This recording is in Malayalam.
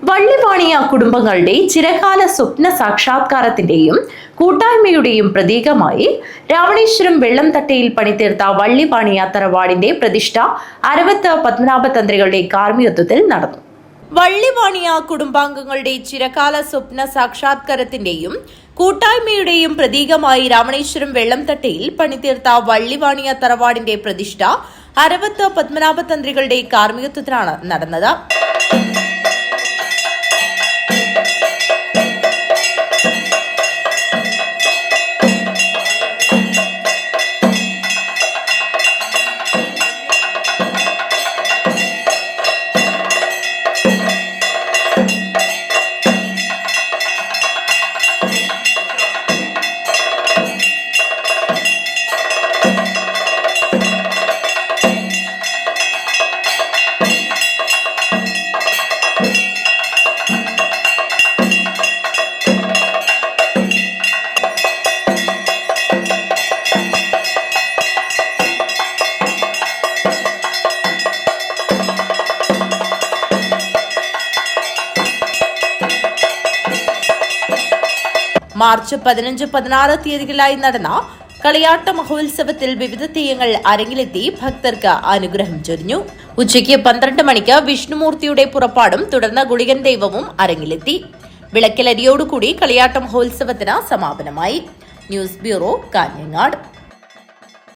വള്ളിവാണിയ കുടുംബങ്ങളുടെ ചിരകാല സ്വപ്ന സാക്ഷാത്കാരത്തിന്റെയും കൂട്ടായ്മയുടെയും പ്രതീകമായി രാവണേശ്വരം വെള്ളംതട്ടയിൽ പണിതീർത്ത വള്ളിവാണിയ തറവാടിന്റെ പ്രതിഷ്ഠ അരവത്ത് പത്മനാഭ തന്ത്രികളുടെ കാർമ്മികത്വത്തിൽ നടന്നു. വള്ളിവാണിയ കുടുംബാംഗങ്ങളുടെ ചിരകാല സ്വപ്ന സാക്ഷാത്കാരത്തിന്റെയും കൂട്ടായ്മയുടെയും പ്രതീകമായി രാവണേശ്വരം വെള്ളംതട്ടയിൽ പണിതീർത്ത വള്ളിവാണിയ തറവാടിന്റെ പ്രതിഷ്ഠ അരവത്ത് പത്മനാഭ തന്ത്രികളുടെ കാർമ്മികത്വത്തിലാണ് നടന്നത്. മാർച്ച് 15-16 തീയതികളിലായി നടന്ന കളിയാട്ട മഹോത്സവത്തിൽ വിവിധ തെയ്യങ്ങൾ അരങ്ങിലെത്തി ഭക്തർക്ക് അനുഗ്രഹം ചൊരിഞ്ഞു. ഉച്ചയ്ക്ക് 12 മണിക്ക് വിഷ്ണുമൂർത്തിയുടെ പുറപ്പാടും തുടർന്ന് ഗുളികൻ ദൈവവും അരങ്ങിലെത്തി. വിളക്കിലരിയോടുകൂടി കളിയാട്ട മഹോത്സവത്തിന് സമാപനമായി. News bureau, Kanhangad.